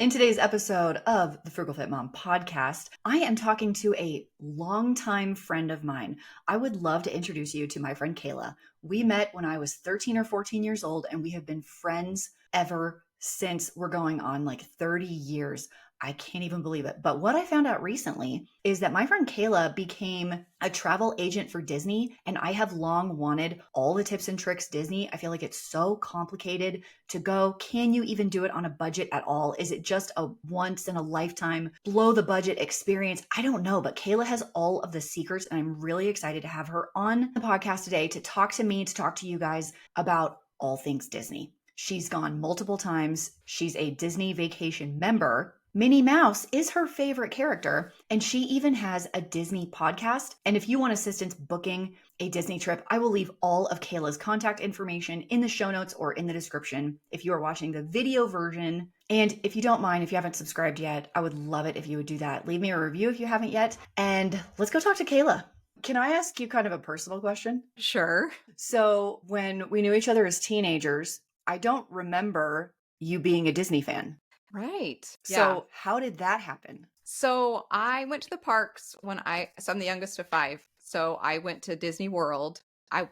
In today's episode of the Frugal Fit Mom podcast, I am talking to a longtime friend of mine. I would love to introduce you to my friend Kayla. We met when I was 13 or 14 years old, and we have been friends ever since. We're going on like 30 years. I can't even believe it. But what I found out recently is that my friend Kayla became a travel agent for Disney, and I have long wanted all the tips and tricks Disney. I feel like it's so complicated to go. Can you even do it on a budget at all? Is it just a once in a lifetime blow the budget experience? I don't know, but Kayla has all of the secrets, and I'm really excited to have her on the podcast today to talk to me, to talk to you guys about all things Disney. She's gone multiple times. She's a Disney Vacation member. Minnie Mouse is her favorite character, and she even has a Disney podcast. And if you want assistance booking a Disney trip, I will leave all of Kayla's contact information in the show notes or in the description if you are watching the video version. And if you don't mind, if you haven't subscribed yet, I would love it if you would do that. Leave me a review if you haven't yet. And let's go talk to Kayla. Can I ask you kind of a personal question? Sure. So when we knew each other as teenagers, I don't remember you being a Disney fan. Right. So how did that happen? So I went to the parks so I'm the youngest of 5. So I went to Disney World.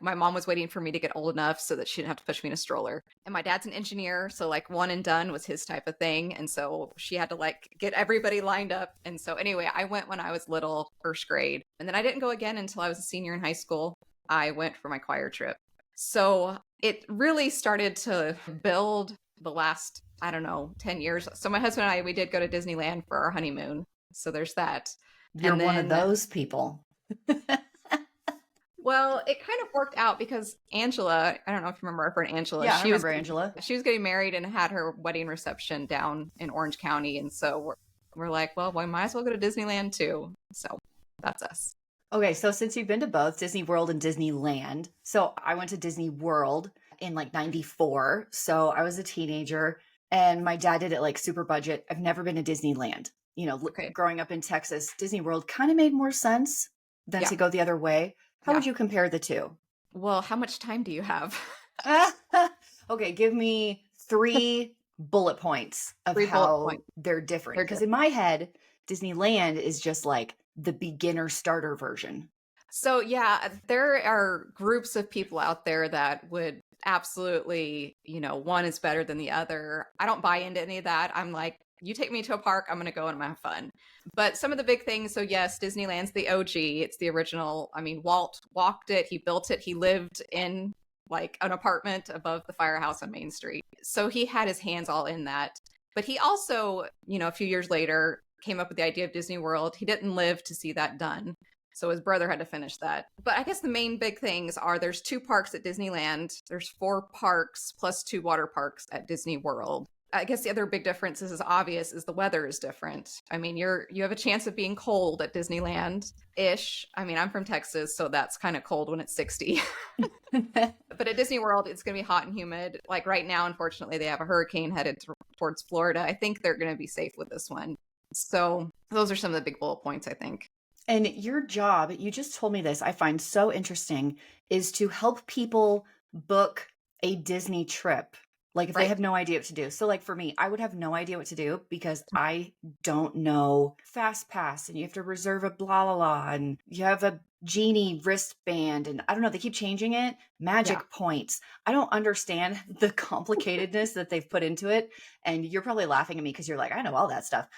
My mom was waiting for me to get old enough so that she didn't have to push me in a stroller. And my dad's an engineer, so like one and done was his type of thing. And so she had to like get everybody lined up. And so anyway, I went when I was little, first grade. And then I didn't go again until I was a senior in high school. I went for my choir trip. So it really started to build the last, 10 years. So my husband and I, we did go to Disneyland for our honeymoon. So there's that. You're one of those people. Well, it kind of worked out because Angela, I don't know if you remember our friend Angela. Yeah, I remember Angela. She was getting married and had her wedding reception down in Orange County. And so we're like, well, we might as well go to Disneyland too. So that's us. Okay, so since you've been to both Disney World and Disneyland, so I went to Disney World in like 94. So I was a teenager and my dad did it like super budget. I've never been to Disneyland. Growing up in Texas, Disney World kind of made more sense than to go the other way. How would you compare the two? Well, how much time do you have? Okay, give me 3 bullet points of how they're different. Because in my head, Disneyland is just like the beginner starter version. So yeah, there are groups of people out there that would absolutely, one is better than the other. I don't buy into any of that. I'm like, you take me to a park, I'm going to go and I'm going to have fun. But some of the big things, so yes, Disneyland's the OG. It's the original. I mean, Walt walked it. He built it. He lived in like an apartment above the firehouse on Main Street. So he had his hands all in that. But he also, a few years later came up with the idea of Disney World. He didn't live to see that done. So his brother had to finish that. But I guess the main big things are there's 2 parks at Disneyland. There's 4 parks plus 2 water parks at Disney World. I guess the other big difference is obvious is the weather is different. I mean, you have a chance of being cold at Disneyland-ish. I mean, I'm from Texas, so that's kind of cold when it's 60. But at Disney World, it's going to be hot and humid. Like right now, unfortunately, they have a hurricane headed towards Florida. I think they're going to be safe with this one. So those are some of the big bullet points, I think. And your job, you just told me this, I find so interesting, is to help people book a Disney trip. Like if they have no idea what to do. So like for me, I would have no idea what to do because I don't know Fast Pass and you have to reserve a blah, blah, blah. And you have a Genie wristband and I don't know, they keep changing it. Magic points. I don't understand the complicatedness that they've put into it. And you're probably laughing at me because you're like, I know all that stuff.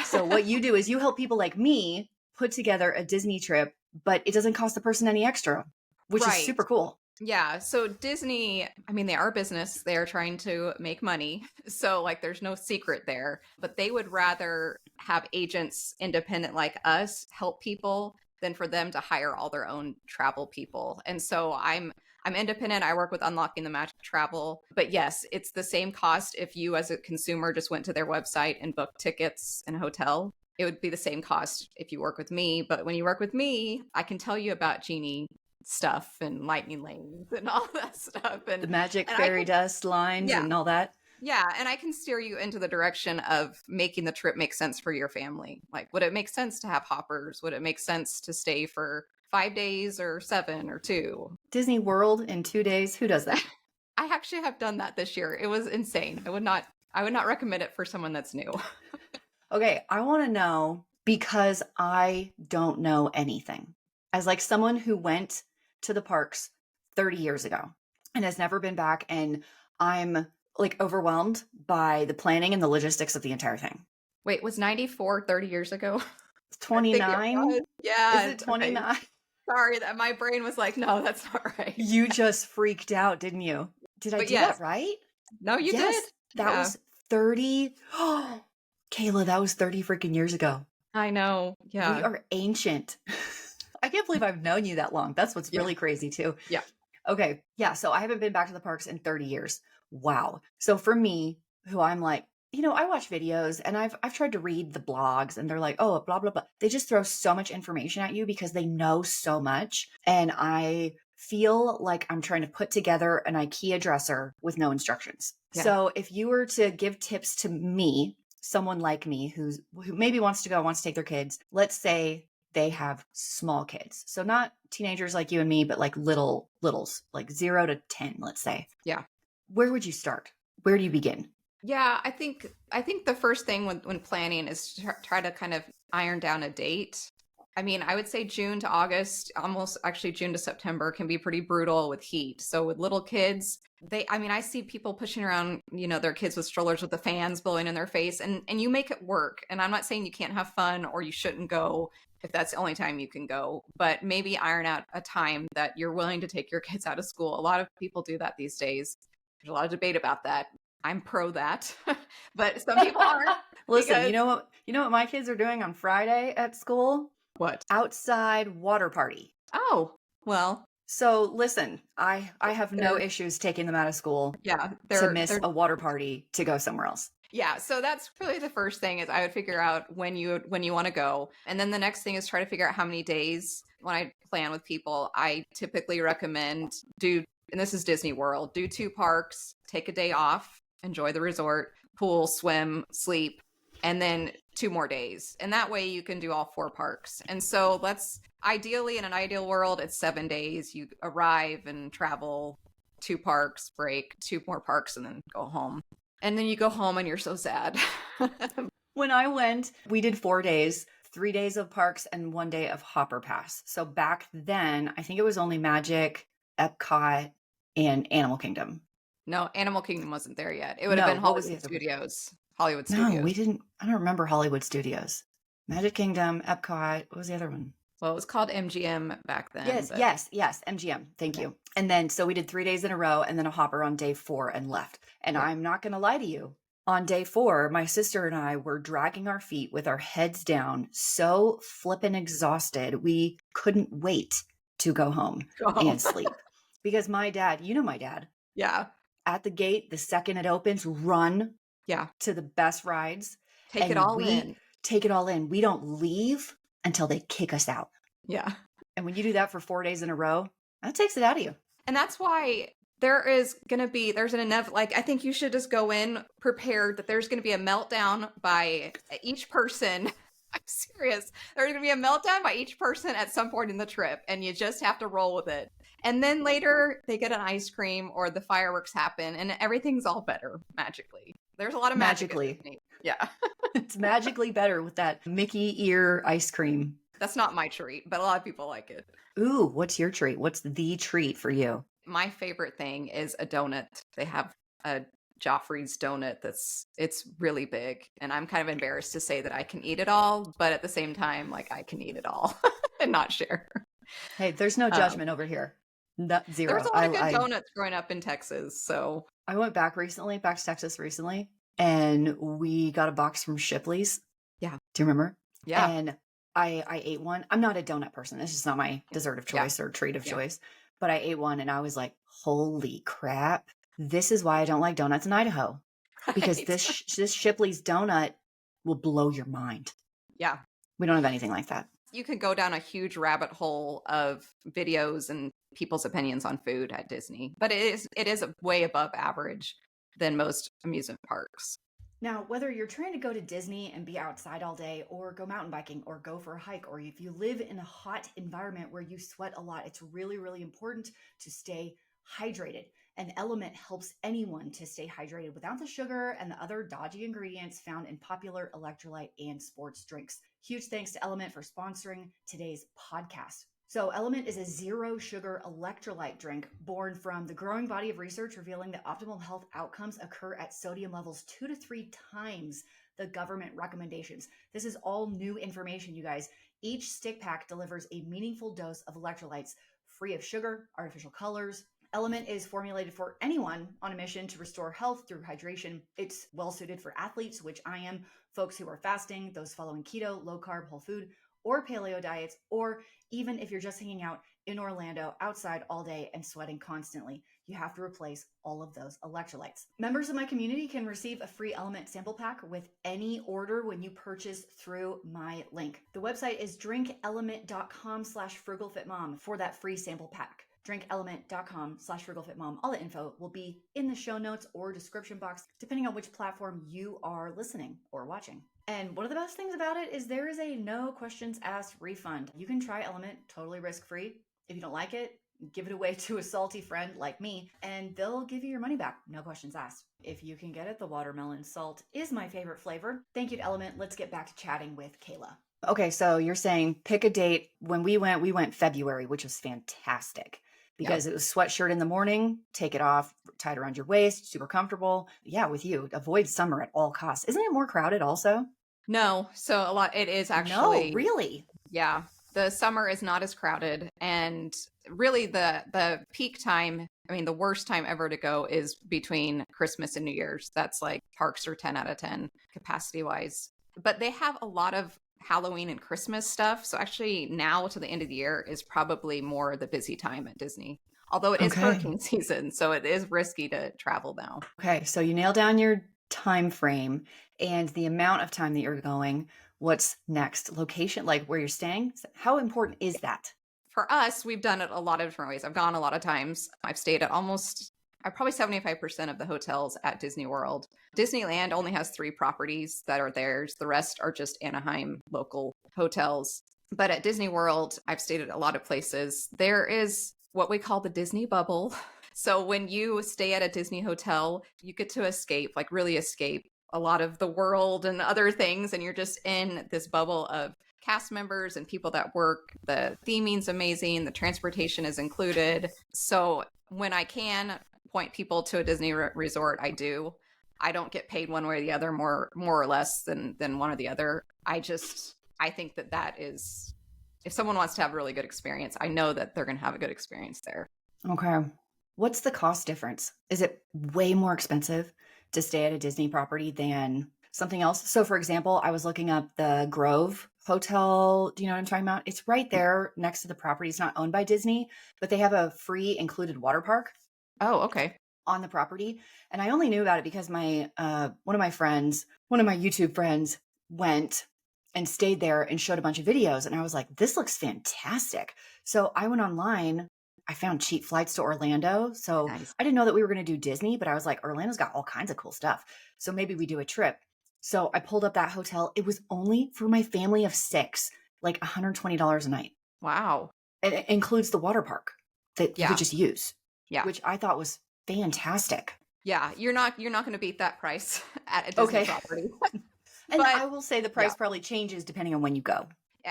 So what you do is you help people like me put together a Disney trip, but it doesn't cost the person any extra, which is super cool. Yeah. So Disney, I mean, they are a business. They are trying to make money. So like, there's no secret there, but they would rather have agents independent like us help people than for them to hire all their own travel people. And so I'm independent. I work with Unlocking the Magic Travel. But yes, it's the same cost if you as a consumer just went to their website and booked tickets and a hotel. It would be the same cost if you work with me. But when you work with me, I can tell you about Genie stuff and lightning lanes and all that stuff. And the magic fairy dust lines and all that. Yeah. And I can steer you into the direction of making the trip make sense for your family. Like, would it make sense to have hoppers? Would it make sense to stay for 5 days or 7 or 2? Disney World in 2 days? Who does that? I actually have done that this year. It was insane. I would not recommend it for someone that's new. Okay, I want to know because I don't know anything. As like someone who went to the parks 30 years ago and has never been back, and I'm like overwhelmed by the planning and the logistics of the entire thing. Wait, was 94 30 years ago? I think it 29? was. Is Yeah. it Okay. 29? Sorry that my brain was like, no, that's not right. You just freaked out, didn't you? Did I But do that yes, right? no, you did. Yes, that Yeah, was 30. Oh, Kayla, that was 30 freaking years ago. I know. We Yeah. are ancient. I can't believe I've known you that long. That's what's Yeah. really crazy too. Yeah. Okay. Yeah. So I haven't been back to the parks in 30 years. Wow. So for me, who I'm like, I watch videos and I've tried to read the blogs and they're like, oh, blah, blah, blah. They just throw so much information at you because they know so much. And I feel like I'm trying to put together an IKEA dresser with no instructions. Yeah. So if you were to give tips to me, someone like me who maybe wants to take their kids, let's say they have small kids. So not teenagers like you and me, but like littles, like 0 to 10, let's say. Yeah. Where would you start? Where do you begin? Yeah, I think the first thing when planning is to try to kind of iron down a date. I mean, I would say June to August, almost actually June to September can be pretty brutal with heat. So with little kids, I see people pushing around, their kids with strollers with the fans blowing in their face, and you make it work. And I'm not saying you can't have fun or you shouldn't go if that's the only time you can go, but maybe iron out a time that you're willing to take your kids out of school. A lot of people do that these days. There's a lot of debate about that. I'm pro that, but some people aren't. Listen, because- you know what my kids are doing on Friday at school? What? Outside water party. Oh, well, So listen, I have no They're- issues taking them out of school yeah, to miss a water party to go somewhere else. Yeah, so that's really the first thing is I would figure out when you want to go. And then the next thing is try to figure out how many days. When I plan with people, I typically recommend and this is Disney World, do 2 parks, take a day off, enjoy the resort, pool, swim, sleep, and then 2 more days. And that way you can do all 4 parks. And so ideally in an ideal world, it's 7 days. You arrive and travel 2 parks, break, 2 more parks, and then go home. And then you go home and you're so sad. When I went, we did 4 days, 3 days of parks and 1 day of Hopper Pass. So back then, I think it was only Magic, Epcot, and Animal Kingdom. No, Animal Kingdom wasn't there yet. It would have been Hollywood Studios. Hollywood Studios. No, we didn't. I don't remember Hollywood Studios. Magic Kingdom, Epcot. What was the other one? Well, it was called MGM back then. Yes, MGM. Thank you. And then, so we did 3 days in a row and then a Hopper on day 4 and left. And I'm not going to lie to you. On day 4, my sister and I were dragging our feet with our heads down, so flippin' exhausted. We couldn't wait to go home and sleep. Because my dad, my dad. Yeah. At the gate, the second it opens, run to the best rides. Take it all in. Take it all in. We don't leave until they kick us out. Yeah. And when you do that for 4 days in a row, that takes it out of you. And that's why there's an inevitable, I think you should just go in prepared that there's going to be a meltdown by each person. I'm serious. There's going to be a meltdown by each person at some point in the trip, and you just have to roll with it. And then later they get an ice cream or the fireworks happen and everything's all better magically. There's a lot of magically. Yeah. It's magically better with that Mickey ear ice cream. That's not my treat, but a lot of people like it. Ooh, what's your treat? What's the treat for you? My favorite thing is a donut. They have a Joffrey's donut it's really big, and I'm kind of embarrassed to say that I can eat it all, but at the same time, I can eat it all and not share. Hey, there's no judgment over here. Zero. There was a lot of good donuts growing up in Texas, so I went back to Texas recently, and we got a box from Shipley's. Yeah. Do you remember? Yeah. And I ate one. I'm not a donut person. It's just not my dessert of choice or treat of choice. But I ate one and I was like, holy crap. This is why I don't like donuts in Idaho. Because this Shipley's donut will blow your mind. Yeah. We don't have anything like that. You could go down a huge rabbit hole of videos and people's opinions on food at Disney. But it is way above average than most amusement parks. Now, whether you're trying to go to Disney and be outside all day or go mountain biking or go for a hike, or if you live in a hot environment where you sweat a lot, it's really, really important to stay hydrated. And Element helps anyone to stay hydrated without the sugar and the other dodgy ingredients found in popular electrolyte and sports drinks. Huge thanks to Element for sponsoring today's podcast. So Element is a zero sugar electrolyte drink born from the growing body of research revealing that optimal health outcomes occur at sodium levels 2 to 3 times the government recommendations. This is all new information, you guys. Each stick pack delivers a meaningful dose of electrolytes free of sugar, artificial colors. Element is formulated for anyone on a mission to restore health through hydration. It's well suited for athletes, which I am, folks who are fasting, those following keto, low carb, whole food, or paleo diets, or even if you're just hanging out in Orlando outside all day and sweating constantly, you have to replace all of those electrolytes. Members of my community can receive a free Element sample pack with any order when you purchase through my link. The website is drinkelement.com/frugalfitmom for that free sample pack. drinkelement.com/frugalfitmom. All the info will be in the show notes or description box, depending on which platform you are listening or watching. And one of the best things about it is there is a no questions asked refund. You can try Element totally risk-free. If you don't like it, give it away to a salty friend like me, and they'll give you your money back. No questions asked. If you can get it, the watermelon salt is my favorite flavor. Thank you to Element. Let's get back to chatting with Kayla. Okay, so you're saying pick a date. When we went February, which was fantastic because it was sweatshirt in the morning, take it off, tie it around your waist, super comfortable. Yeah, with you, avoid summer at all costs. Isn't it more crowded also? No. So it is actually. No, really? Yeah. The summer is not as crowded. And really the peak time, I mean, the worst time ever to go is between Christmas and New Year's. That's like parks are 10 out of 10 capacity wise. But they have a lot of Halloween and Christmas stuff. So actually now to the end of the year is probably more the busy time at Disney. Although it is hurricane season, so it is risky to travel now. Okay, so you nail down your time frame and the amount of time that you're going. What's next? Location, like where you're staying? How important is that? For us, we've done it a lot of different ways. I've gone a lot of times. I've stayed at probably 75% of the hotels at Disney World. Disneyland only has 3 properties that are theirs. The rest are just Anaheim local hotels. But at Disney World, I've stayed at a lot of places. There is what we call the Disney bubble. So when you stay at a Disney hotel, you get to escape, like really escape a lot of the world and other things. And you're just in this bubble of cast members and people that work. The theming's amazing. The transportation is included. So when I can point people to a Disney resort, I do. I don't get paid one way or the other, more or less than one or the other. I think that is, if someone wants to have a really good experience, I know that they're going to have a good experience there. Okay. What's the cost difference? Is it way more expensive to stay at a Disney property than something else? So for example, I was looking up the Grove Hotel. Do you know what I'm talking about? It's right there next to the property. It's not owned by Disney, but they have a free included water park. Oh, okay. On the property. And I only knew about it because one of my YouTube friends went and stayed there and showed a bunch of videos. And I was like, this looks fantastic. So I went online. I found cheap flights to Orlando. So Nice. I didn't know that we were going to do Disney, but I was like, Orlando's got all kinds of cool stuff. So maybe we do a trip. So I pulled up that hotel. It was only for my family of 6, like $120 a night. Wow. It includes the water park that you could just use. Yeah. Which I thought was fantastic. Yeah. You're not going to beat that price at a Disney property. And but, I will say the price probably changes depending on when you go.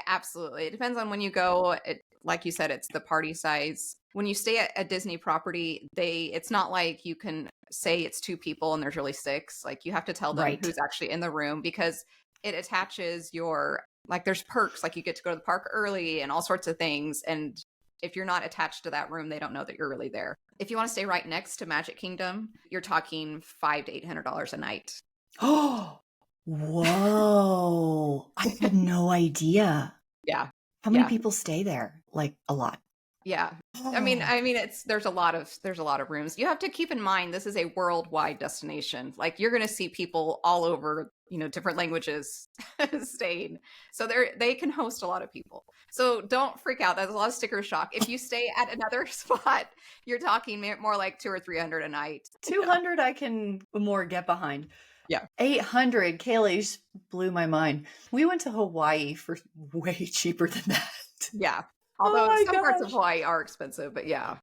Absolutely. It depends on when you go. Like you said, it's the party size. When you stay at a Disney property, it's not like you can say it's 2 people and there's really 6. Like you have to tell them who's actually in the room because it attaches there's perks, like you get to go to the park early and all sorts of things. And if you're not attached to that room, they don't know that you're really there. If you want to stay right next to Magic Kingdom, you're talking $500 to $800 a night. Oh, whoa. I had no idea. Yeah. How many people stay there? Like a lot. Yeah. I mean, there's a lot of rooms. You have to keep in mind, this is a worldwide destination. Like you're going to see people all over, different languages staying. So they can host a lot of people. So don't freak out. That's a lot of sticker shock. If you stay at another spot, you're talking more like $200 or $300 a night. 200 I can more get behind. Yeah. 800, Kayla blew my mind. We went to Hawaii for way cheaper than that. Yeah. Although some parts of Hawaii are expensive, but yeah.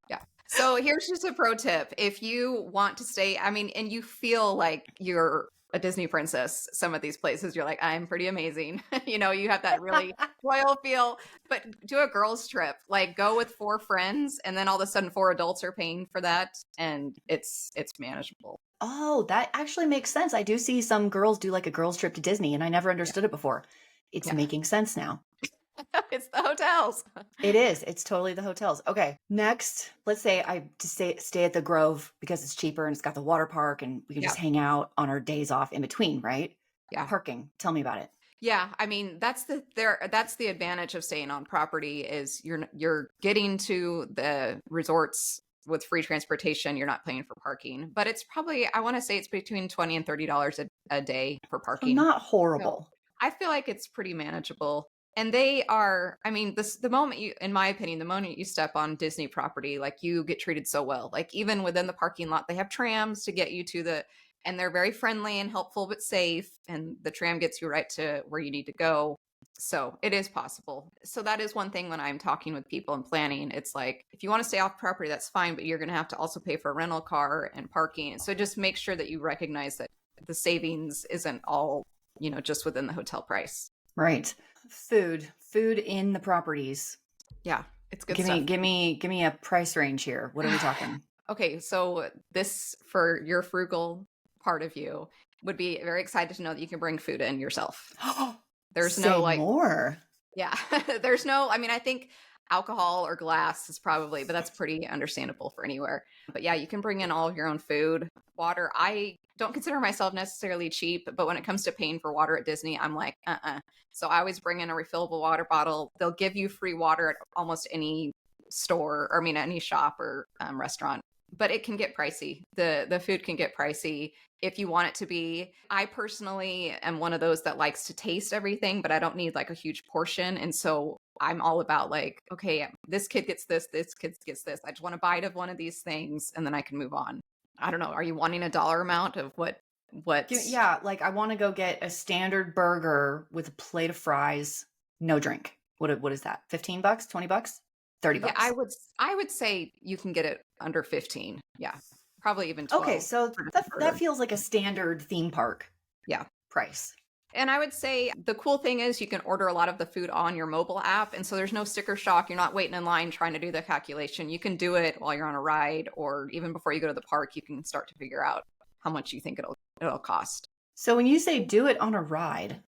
So here's just a pro tip. If you want to stay, I mean, and you feel like you're a Disney princess, some of these places, you're like, I'm pretty amazing. You have that really royal feel, but do a girls trip, like go with 4 friends and then all of a sudden 4 adults are paying for that and it's manageable. Oh, that actually makes sense. I do see some girls do like a girls trip to Disney, and I never Yeah. understood it before. It's Yeah. making sense now. It's the hotels. It is. It's totally the hotels. Okay. Next, let's say I just stay at the Grove because it's cheaper and it's got the water park and we can Yeah. just hang out on our days off in between, right? Yeah. Parking. Tell me about it. Yeah, I mean that's the advantage of staying on property is you're getting to the resorts with free transportation. You're not paying for parking, but it's probably I want to say it's between $20 and $30 a day for So parking. not So horrible. I feel like it's pretty manageable. And they are, I mean, the moment you, in my opinion, the moment you step on Disney property, like you get treated so well. Like even within the parking lot, they have trams to get you to and they're very friendly and helpful but safe. And the tram gets you right to where you need to go. So it is possible. So that is one thing when I'm talking with people and planning, it's like, if you want to stay off property, that's fine, but you're going to have to also pay for a rental car and parking. So just make sure that you recognize that the savings isn't all, just within the hotel price. Right. Food in the properties. Yeah, it's good Give stuff. me a price range here. What are we talking? Okay, so this for your frugal part of you would be very excited to know that you can bring food in yourself. There's Say no more. yeah, there's no, I mean, I think alcohol or glass is probably, but that's pretty understandable for anywhere. But yeah, you can bring in all of your own food, water. I don't consider myself necessarily cheap, but when it comes to paying for water at Disney, I'm like, So I always bring in a refillable water bottle. They'll give you free water at almost any store, or I mean, any shop or restaurant. But it can get pricey. The food can get pricey if you want it to be. I personally am one of those that likes to taste everything, but I don't need like a huge portion. And so I'm all about like, okay, this kid gets this kid gets this. I just want a bite of one of these things and then I can move on. I don't know. Are you wanting a dollar amount of what? Yeah, like I want to go get a standard burger with a plate of fries, no drink. What is that? $15, $20, $30? Yeah, I would say you can get it under 15. Yeah. Probably even 12. Okay, so that feels like a standard theme park. Yeah. Price. And I would say the cool thing is you can order a lot of the food on your mobile app. And so there's no sticker shock. You're not waiting in line trying to do the calculation. You can do it while you're on a ride, or even before you go to the park, you can start to figure out how much you think it'll cost. So when you say do it on a ride,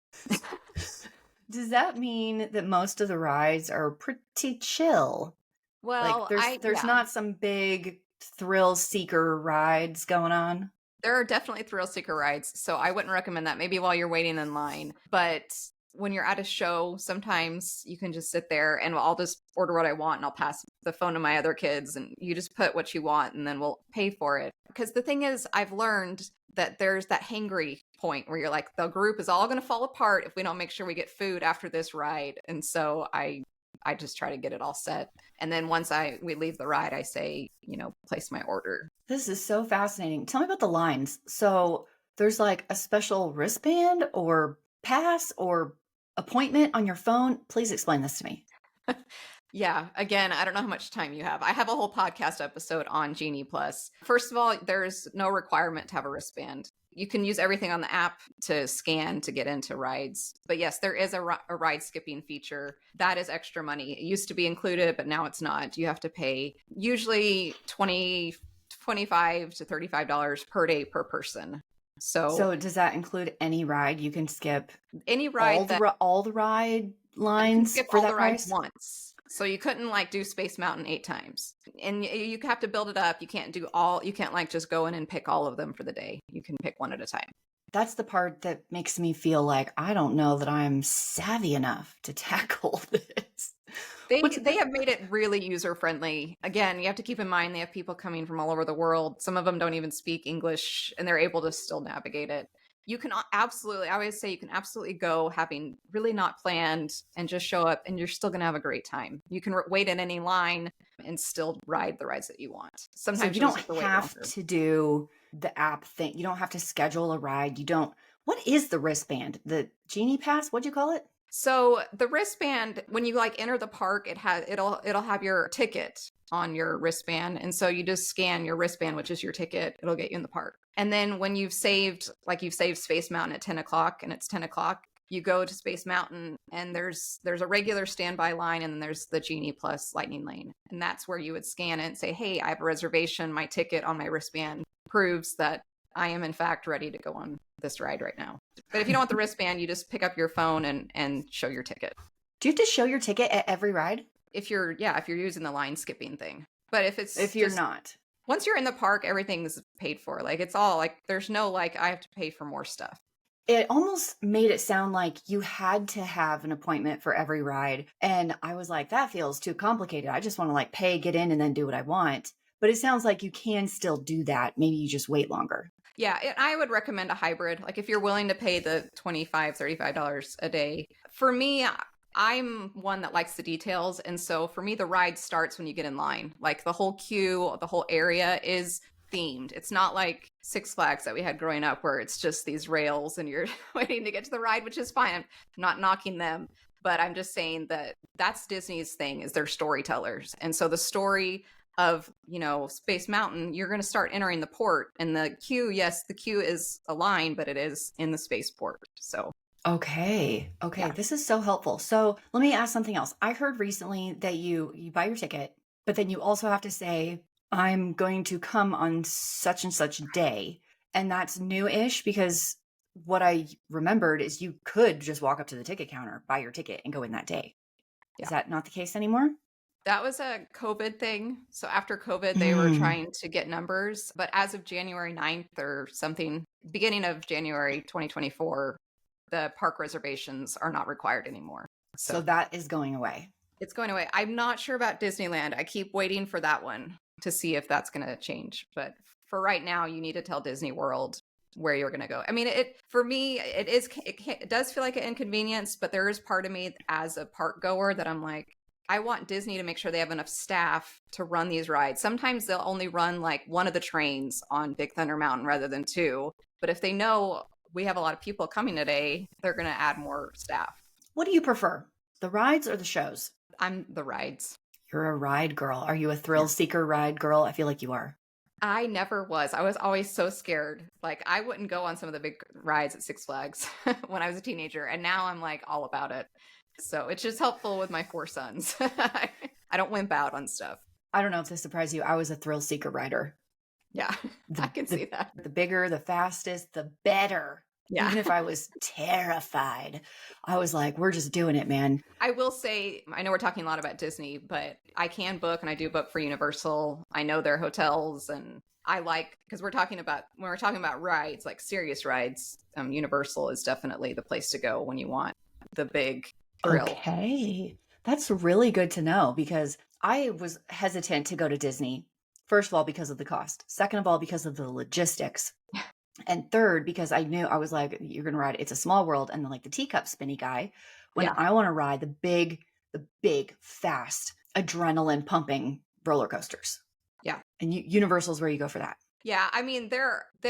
does that mean that most of the rides are pretty chill? Well, like there's not some big thrill seeker rides going on. There are definitely thrill seeker rides, so I wouldn't recommend that. Maybe while you're waiting in line, but when you're at a show, sometimes you can just sit there and I'll just order what I want and I'll pass the phone to my other kids and you just put what you want and then we'll pay for it. Because the thing is, I've learned that there's that hangry point where you're like, the group is all going to fall apart if we don't make sure we get food after this ride. And so I just try to get it all set. And then once we leave the ride, I say, place my order. This is so fascinating. Tell me about the lines. So there's like a special wristband or pass or appointment on your phone. Please explain this to me. Yeah. Again, I don't know how much time you have. I have a whole podcast episode on Genie Plus. First of all, there's no requirement to have a wristband. You can use everything on the app to scan to get into rides. But yes, there is a ride skipping feature. That is extra money. It used to be included, but now it's not. You have to pay usually $25 to $35 per day per person. So does that include any ride you can skip? Any ride all the ride lines skip for all that the price? rides once. So you couldn't like do Space Mountain 8 times. And you have to build it up. You can't like just go in and pick all of them for the day. You can pick one at a time. That's the part that makes me feel like I don't know that I'm savvy enough to tackle this. They have made it really user friendly. Again, you have to keep in mind they have people coming from all over the world. Some of them don't even speak English and they're able to still navigate it. You can absolutely, I always say you can absolutely go having really not planned and just show up and you're still going to have a great time. You can wait in any line and still ride the rides that you want. Sometimes you don't have to do the app thing. You don't have to schedule a ride. What is the wristband? The Genie Pass? What'd you call it? So the wristband, when you like enter the park, it'll have your ticket on your wristband. And so you just scan your wristband, which is your ticket. It'll get you in the park. And then when you've saved Space Mountain at 10 o'clock and it's 10 o'clock, you go to Space Mountain and there's a regular standby line and then there's the Genie Plus Lightning Lane. And that's where you would scan it and say, hey, I have a reservation. My ticket on my wristband proves that I am in fact ready to go on this ride right now. But if you don't want the wristband, you just pick up your phone and show your ticket. Do you have to show your ticket at every ride? If you're using the line skipping thing. But if you're not. Once you're in the park, everything's paid for. Like it's all like there's no like I have to pay for more stuff. It almost made it sound like you had to have an appointment for every ride. And I was like, that feels too complicated. I just want to like pay, get in, and then do what I want. But it sounds like you can still do that. Maybe you just wait longer. Yeah, I would recommend a hybrid. Like if you're willing to pay the $25, $35 a day. For me, I'm one that likes the details. And so for me, the ride starts when you get in line. Like the whole queue, the whole area is themed. It's not like Six Flags that we had growing up where it's just these rails and you're waiting to get to the ride, which is fine. I'm not knocking them, but I'm just saying that that's Disney's thing is they're storytellers. And so the story of, Space Mountain, you're going to start entering the port and the queue. Yes, the queue is a line, but it is in the spaceport. So Okay. Yeah. This is so helpful. So let me ask something else. I heard recently that you buy your ticket, but then you also have to say, I'm going to come on such and such day. And that's new-ish because what I remembered is you could just walk up to the ticket counter, buy your ticket, and go in that day. Yeah. Is that not the case anymore? That was a COVID thing. So after COVID, they were trying to get numbers. But as of January 9th or something, beginning of January 2024, the park reservations are not required anymore. So that is going away. It's going away. I'm not sure about Disneyland. I keep waiting for that one to see if that's going to change. But for right now, you need to tell Disney World where you're going to go. I mean, for me, it does feel like an inconvenience, but there is part of me as a park goer that I'm like, I want Disney to make sure they have enough staff to run these rides. Sometimes they'll only run like one of the trains on Big Thunder Mountain rather than two. But if they know we have a lot of people coming today, they're going to add more staff. What do you prefer, the rides or the shows? I'm the rides. You're a ride girl. Are you a thrill seeker ride girl? I feel like you are. I never was. I was always so scared. Like I wouldn't go on some of the big rides at Six Flags when I was a teenager. And now I'm like all about it. So it's just helpful with my 4 sons. I don't wimp out on stuff. I don't know if this surprised you. I was a thrill seeker rider. Yeah, I can see that. The bigger, the fastest, the better. Yeah. Even if I was terrified, I was like, we're just doing it, man. I will say, I know we're talking a lot about Disney, but I can book and I do book for Universal. I know their hotels and I like, because when we're talking about rides, like serious rides, Universal is definitely the place to go when you want the big thrill. Okay. That's really good to know because I was hesitant to go to Disney. First of all, because of the cost. Second of all, because of the logistics. And third, because I knew I was like, you're going to ride, it's a small world. And then like the teacup spinny guy, when I want to ride the big, fast, adrenaline pumping roller coasters. Yeah. And Universal's where you go for that. Yeah. I mean,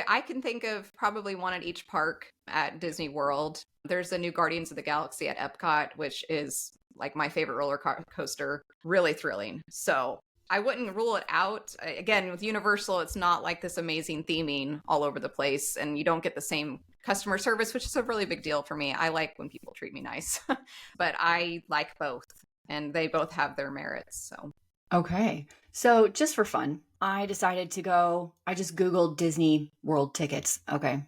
I can think of probably one at each park at Disney World. There's a new Guardians of the Galaxy at Epcot, which is like my favorite roller coaster. Really thrilling. So I wouldn't rule it out. Again, with Universal, it's not like this amazing theming all over the place, and you don't get the same customer service, which is a really big deal for me. I like when people treat me nice, but I like both, and they both have their merits. So, okay. So just for fun, I decided to go, I just Googled Disney World tickets. Okay.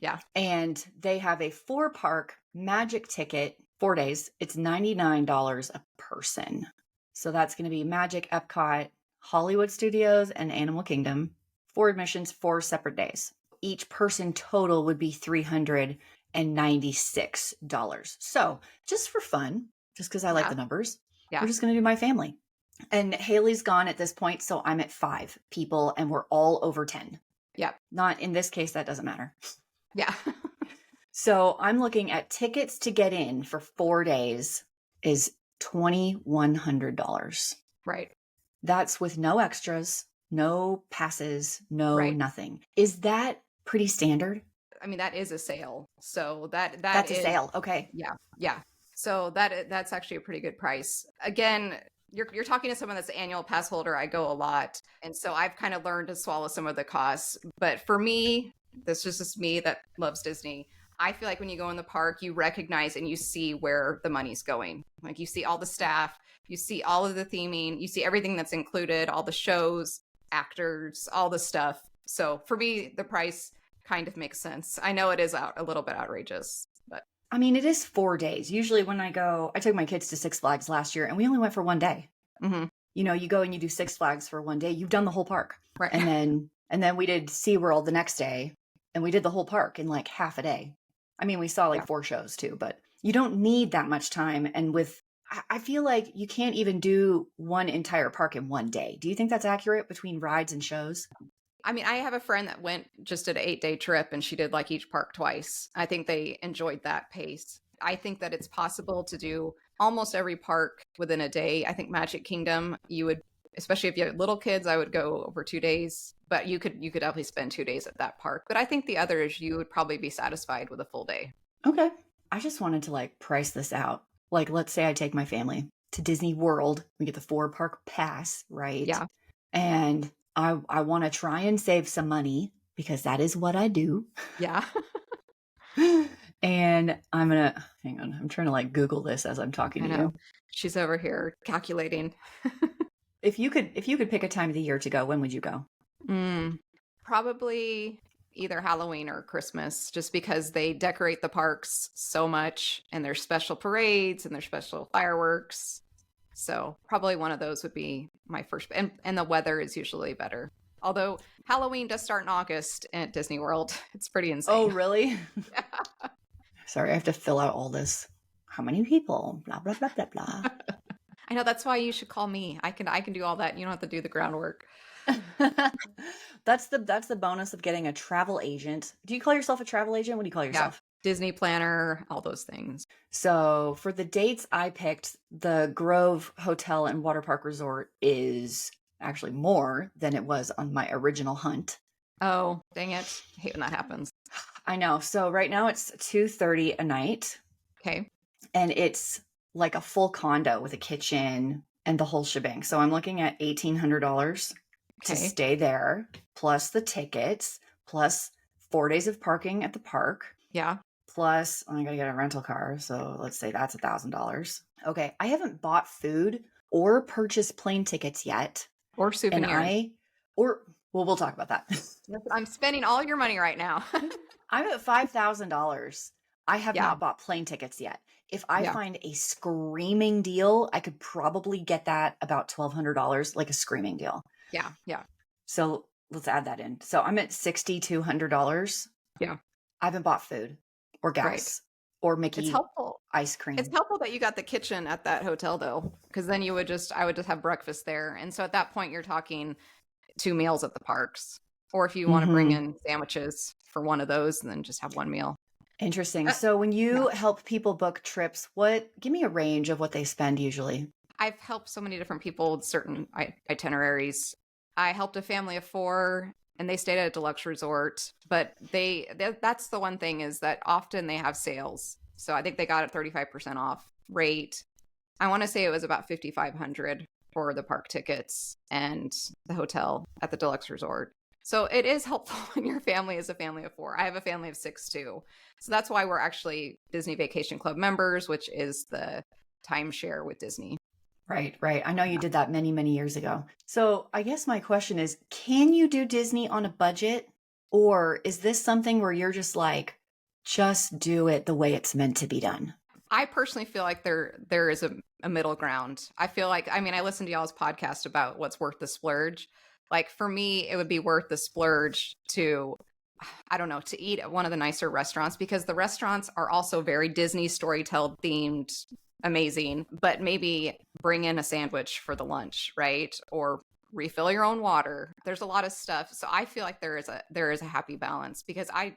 Yeah. And they have a 4-park magic ticket, 4 days. It's $99 a person. So that's going to be Magic, Epcot, Hollywood Studios, and Animal Kingdom. 4 admissions, 4 separate days. Each person total would be $396. So just for fun, just because I like the numbers, we're just going to do my family. And Haley's gone at this point, so I'm at 5 people, and we're all over 10. Yeah. Not in this case, that doesn't matter. Yeah. So I'm looking at tickets to get in for 4 days is $2,100. Right. That's with no extras, no passes, no nothing. Is that pretty standard? I mean, that is a sale. So that's a sale. Okay. Yeah. Yeah. So that's actually a pretty good price. Again, You're talking to someone that's an annual pass holder. I go a lot. And so I've kind of learned to swallow some of the costs. But for me, this is just me that loves Disney. I feel like when you go in the park, you recognize and you see where the money's going. Like you see all the staff, you see all of the theming, you see everything that's included, all the shows, actors, all the stuff. So for me, the price kind of makes sense. I know it is a little bit outrageous, but I mean, it is 4 days. Usually when I took my kids to Six Flags last year and we only went for one day. mm-hmm. You know, you go and you do Six Flags for one day, you've done the whole park. Right. And then we did SeaWorld the next day and we did the whole park in like half a day. I mean, we saw like 4 shows too, but you don't need that much time. And I feel like you can't even do one entire park in one day. Do you think that's accurate between rides and shows? I mean, I have a friend that went just did an 8-day trip and she did like each park twice. I think they enjoyed that pace. I think that it's possible to do almost every park within a day. I think Magic Kingdom, you would, especially if you have little kids, I would go over 2 days, but you could definitely spend 2 days at that park. But I think the others, you would probably be satisfied with a full day. Okay. I just wanted to like price this out. Like, let's say I take my family to Disney World. We get the 4-park pass, right? Yeah. And I want to try and save some money because that is what I do. Yeah. And hang on. I'm trying to like Google this as I'm talking to you. She's over here calculating. If you could pick a time of the year to go, when would you go? Probably either Halloween or Christmas, just because they decorate the parks so much and there's special parades and there's special fireworks. So probably one of those would be my first. And the weather is usually better. Although Halloween does start in August at Disney World. It's pretty insane. Oh, really? Yeah. Sorry, I have to fill out all this. How many people? Blah, blah, blah, blah, blah. I know, that's why you should call me. I can do all that. You don't have to do the groundwork. That's the bonus of getting a travel agent. Do you call yourself a travel agent? What do you call yourself? Yeah, Disney planner, all those things. So for the dates I picked, the Grove Hotel and Water Park Resort is actually more than it was on my original hunt. Oh, dang it. I hate when that happens. I know. So right now it's $230 a night. Okay. And it's like a full condo with a kitchen and the whole shebang. So I'm looking at $1,800 to stay there, plus the tickets, plus 4 days of parking at the park. Yeah. Plus, I gotta get a rental car. So let's say that's $1,000. Okay. I haven't bought food or purchased plane tickets yet. Or souvenirs. Well, we'll talk about that. I'm spending all your money right now. I'm at $5,000. I have not bought plane tickets yet. If I find a screaming deal, I could probably get that about $1,200, like a screaming deal. Yeah. Yeah. So let's add that in. So I'm at $6,200. Yeah. I haven't bought food or gas or Mickey it's helpful. ice cream. It's helpful that you got the kitchen at that hotel though, because then I would just have breakfast there. And so at that point you're talking 2 meals at the parks. Or if you want to bring in sandwiches for one of those and then just have one meal. Interesting. So when you help people book trips, give me a range of what they spend usually. I've helped so many different people with certain itineraries. I helped a family of 4 and they stayed at a deluxe resort, but that's the one thing is that often they have sales. So I think they got a 35% off rate. I want to say it was about $5,500 for the park tickets and the hotel at the deluxe resort. So it is helpful when your family is a family of 4. I have a family of 6 too. So that's why we're actually Disney Vacation Club members, which is the timeshare with Disney. Right. I know you did that many, many years ago. So I guess my question is, can you do Disney on a budget? Or is this something where you're just like, just do it the way it's meant to be done? I personally feel like there is a middle ground. I feel like, I listened to y'all's podcast about what's worth the splurge. Like for me, it would be worth the splurge to eat at one of the nicer restaurants, because the restaurants are also very Disney storytell themed, amazing, but maybe bring in a sandwich for the lunch, right? Or refill your own water. There's a lot of stuff. So I feel like there is a happy balance, because I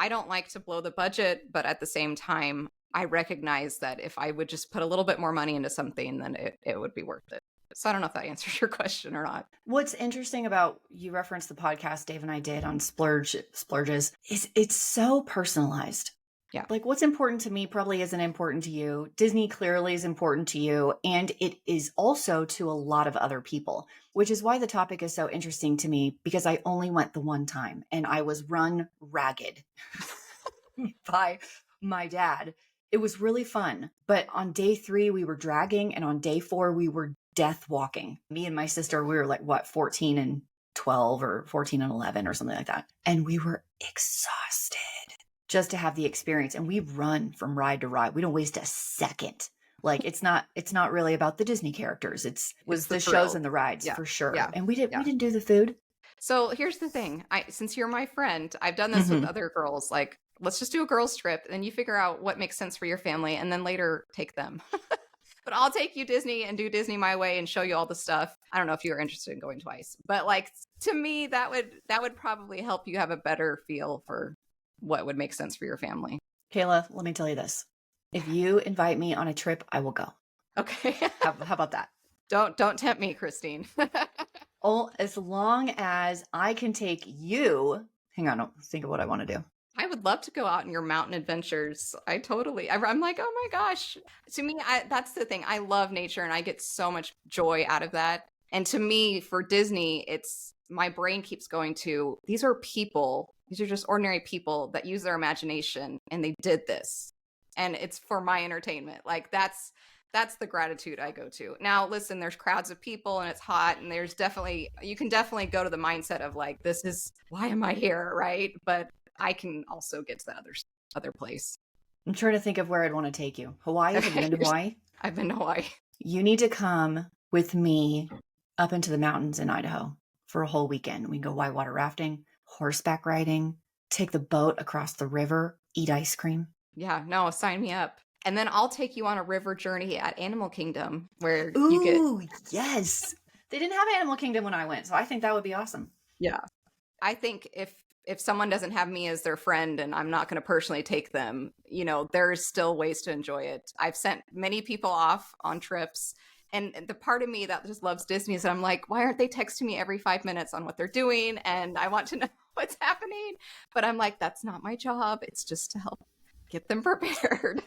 don't like to blow the budget, but at the same time, I recognize that if I would just put a little bit more money into something, then it would be worth it. So I don't know if that answers your question or not. What's interesting about, you referenced the podcast Dave and I did on splurges, is it's so personalized. Yeah. Like what's important to me probably isn't important to you. Disney clearly is important to you. And it is also to a lot of other people, which is why the topic is so interesting to me because I only went the one time and I was run ragged by my dad. It was really fun. But on day 3, we were dragging. And on day 4, we were death walking. Me and my sister, we were like, what, 14 and 12 or 14 and 11 or something like that. And we were exhausted just to have the experience. And we run from ride to ride. We don't waste a second. Like it's not really about the Disney characters. It's the shows and the rides for sure. Yeah. And we didn't do the food. So here's the thing. Since you're my friend, I've done this with other girls. Like, let's just do a girls trip and you figure out what makes sense for your family and then later take them. But I'll take you Disney and do Disney my way and show you all the stuff. I don't know if you're interested in going twice, but like to me, that would probably help you have a better feel for what would make sense for your family. Kayla, let me tell you this. If you invite me on a trip, I will go. Okay. How about that? Don't tempt me, Christine. Oh, as long as I can take you. Hang on, I'll think of what I want to do. I would love to go out on your mountain adventures. I'm like, oh my gosh. To me, that's the thing. I love nature and I get so much joy out of that. And to me, for Disney, my brain keeps going to, these are people. These are just ordinary people that use their imagination and they did this. And it's for my entertainment. Like that's the gratitude I go to. Now, listen, there's crowds of people and it's hot and you can definitely go to the mindset of like, this is, why am I here? Right. But I can also get to the other place. I'm trying to think of where I'd want to take you. Hawaii? Have you been to Hawaii? I've been to Hawaii. You need to come with me up into the mountains in Idaho for a whole weekend. We can go whitewater rafting, horseback riding, take the boat across the river, eat ice cream. Yeah, no, sign me up. And then I'll take you on a river journey at Animal Kingdom where yes. They didn't have Animal Kingdom when I went, so I think that would be awesome. Yeah. I think if someone doesn't have me as their friend and I'm not going to personally take them, there's still ways to enjoy it. I've sent many people off on trips. And the part of me that just loves Disney is that I'm like, why aren't they texting me every 5 minutes on what they're doing? And I want to know what's happening. But I'm like, that's not my job. It's just to help get them prepared.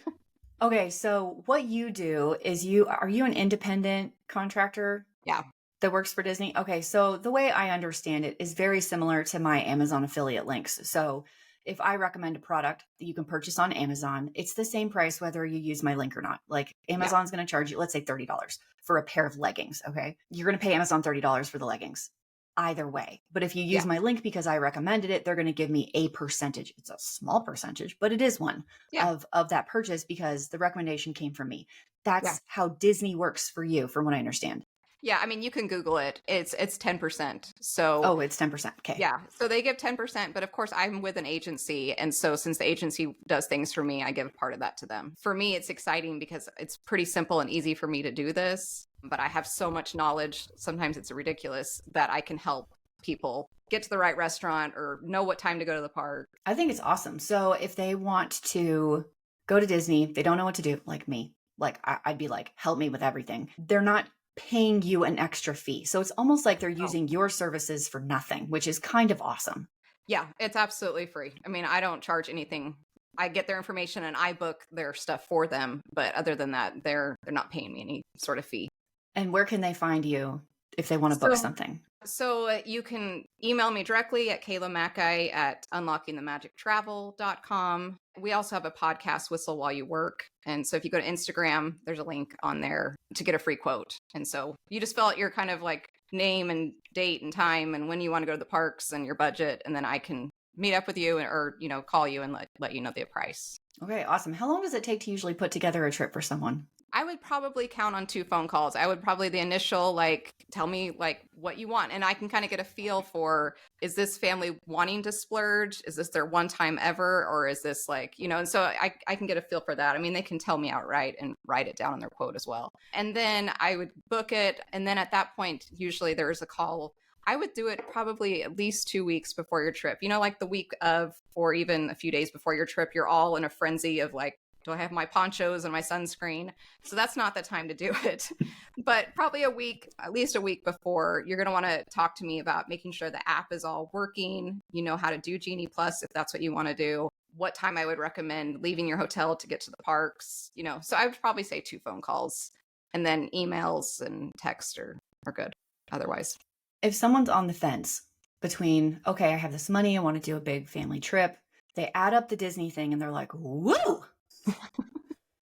Okay, so what you do is are you an independent contractor? Yeah. That works for Disney? Okay, so the way I understand it is very similar to my Amazon affiliate links. So if I recommend a product that you can purchase on Amazon, it's the same price whether you use my link or not. Like Amazon's going to charge you, let's say $30 for a pair of leggings, okay? You're going to pay Amazon $30 for the leggings either way. But if you use my link because I recommended it, they're going to give me a percentage. It's a small percentage, but it is one of that purchase because the recommendation came from me. That's how Disney works for you, from what I understand. Yeah, I mean, you can Google it. It's 10%. So it's 10%. Okay. Yeah. So they give 10%, but of course I'm with an agency. And so since the agency does things for me, I give part of that to them. For me, it's exciting because it's pretty simple and easy for me to do this, but I have so much knowledge. Sometimes it's ridiculous that I can help people get to the right restaurant or know what time to go to the park. I think it's awesome. So if they want to go to Disney, they don't know what to do, like me, like I'd be like, help me with everything. They're not paying you an extra fee. So it's almost like they're using your services for nothing, which is kind of awesome. Yeah, it's absolutely free. I mean, I don't charge anything. I get their information and I book their stuff for them. But other than that, they're not paying me any sort of fee. And where can they find you if they want to book something? So you can email me directly at kaylamackay@unlockingthemagictravel.com. We also have a podcast, Whistle While You Work. And so if you go to Instagram, there's a link on there to get a free quote. And so you just fill out your kind of like name and date and time and when you want to go to the parks and your budget. And then I can meet up with you or, call you and let you know the price. Okay, awesome. How long does it take to usually put together a trip for someone? I would probably count on 2 phone calls. I would probably the initial, tell me what you want. And I can kind of get a feel for, is this family wanting to splurge? Is this their one time ever? Or is this and so I can get a feel for that. I mean, they can tell me outright and write it down on their quote as well. And then I would book it. And then at that point, usually there is a call. I would do it probably at least 2 weeks before your trip, like the week of, or even a few days before your trip, you're all in a frenzy of do I have my ponchos and my sunscreen? So that's not the time to do it. But probably at least a week before, you're going to want to talk to me about making sure the app is all working. You know how to do Genie Plus if that's what you want to do. what time I would recommend leaving your hotel to get to the parks, So I would probably say 2 phone calls, and then emails and text are good otherwise. If someone's on the fence between, okay, I have this money, I want to do a big family trip, they add up the Disney thing and they're like, whoa,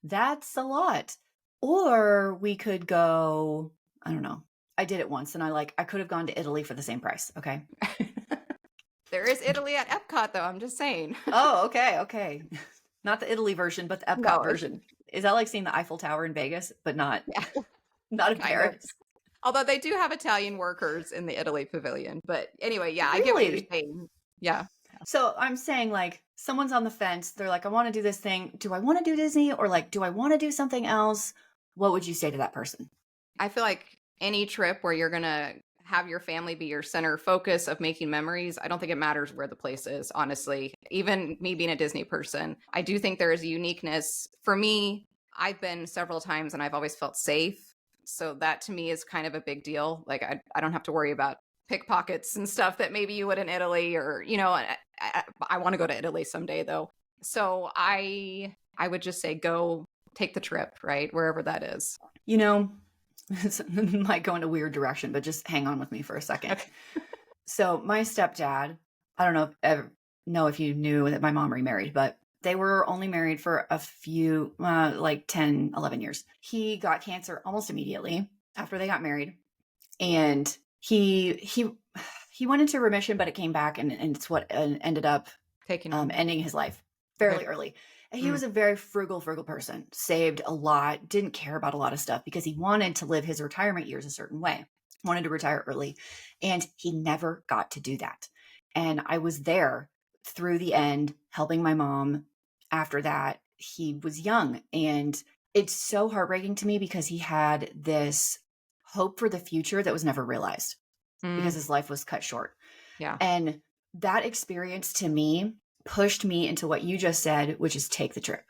that's a lot. Or we could go, I don't know. I did it once and I could have gone to Italy for the same price. Okay. There is Italy at Epcot, though. I'm just saying. Oh, okay. Okay. Not the Italy version, but the Epcot No, version. Is that like seeing the Eiffel Tower in Vegas, but not in kind of. Paris? Although they do have Italian workers in the Italy pavilion. But anyway, yeah, I get what Really? you're saying. Yeah. So I'm saying like someone's on the fence. They're like, I want to do this thing. Do I want to do Disney or like, do I want to do something else? What would you say to that person? I feel like any trip where you're going to have your family be your center focus of making memories, I don't think it matters where the place is, honestly. Even me being a Disney person, I do think there is a uniqueness. For me, I've been several times and I've always felt safe. So that to me is kind of a big deal. Like I don't have to worry about pickpockets and stuff that maybe you would in Italy, or, I want to go to Italy someday though. So I would just say go take the trip, right? Wherever that is. This might go in a weird direction, but just hang on with me for a second. Okay. So my stepdad, I don't know if you knew that my mom remarried, but they were only married for a few, like 10, 11 years. He got cancer almost immediately after they got married. And he went into remission, but it came back and it's what ended up ending his life fairly early. And he was a very frugal person, saved a lot, didn't care about a lot of stuff because he wanted to live his retirement years a certain way, wanted to retire early. And he never got to do that. And I was there through the end, helping my mom. After that, he was young. And it's so heartbreaking to me because he had this hope for the future that was never realized because his life was cut short. Yeah. And that experience to me pushed me into what you just said, which is take the trip.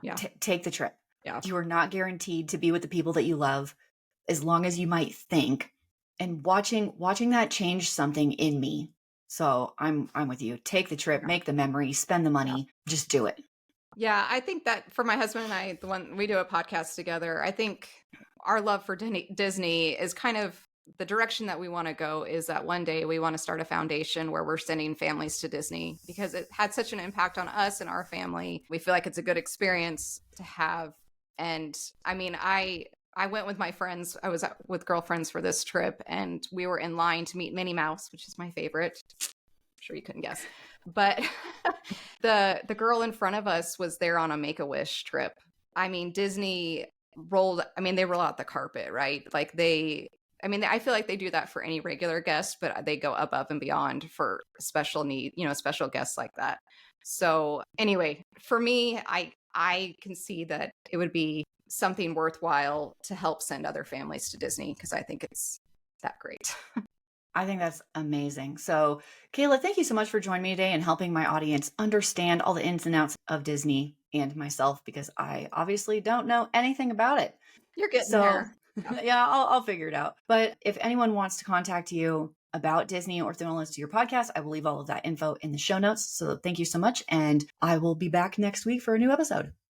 Yeah. Take the trip. Yeah. You are not guaranteed to be with the people that you love as long as you might think. And watching that changed something in me. So I'm with you. Take the trip, make the memory, spend the money, just do it. Yeah, I think that for my husband and I, the one we do a podcast together, I think our love for Disney is kind of the direction that we want to go, is that one day we want to start a foundation where we're sending families to Disney because it had such an impact on us and our family. We feel like it's a good experience to have. And I mean, I went with my friends. I was with girlfriends for this trip and we were in line to meet Minnie Mouse, which is my favorite. I'm sure you couldn't guess. But the girl in front of us was there on a Make-A-Wish trip. I mean, Disney they roll out the carpet, right? I feel like they do that for any regular guest, but they go above and beyond for special guests like that. So anyway, for me, I can see that it would be something worthwhile to help send other families to Disney because I think it's that great. I think that's amazing. So, Kayla, thank you so much for joining me today and helping my audience understand all the ins and outs of Disney and myself because I obviously don't know anything about it. You're getting there. Yeah, I'll figure it out. But if anyone wants to contact you about Disney or if they want to listen to your podcast, I will leave all of that info in the show notes. So thank you so much. And I will be back next week for a new episode.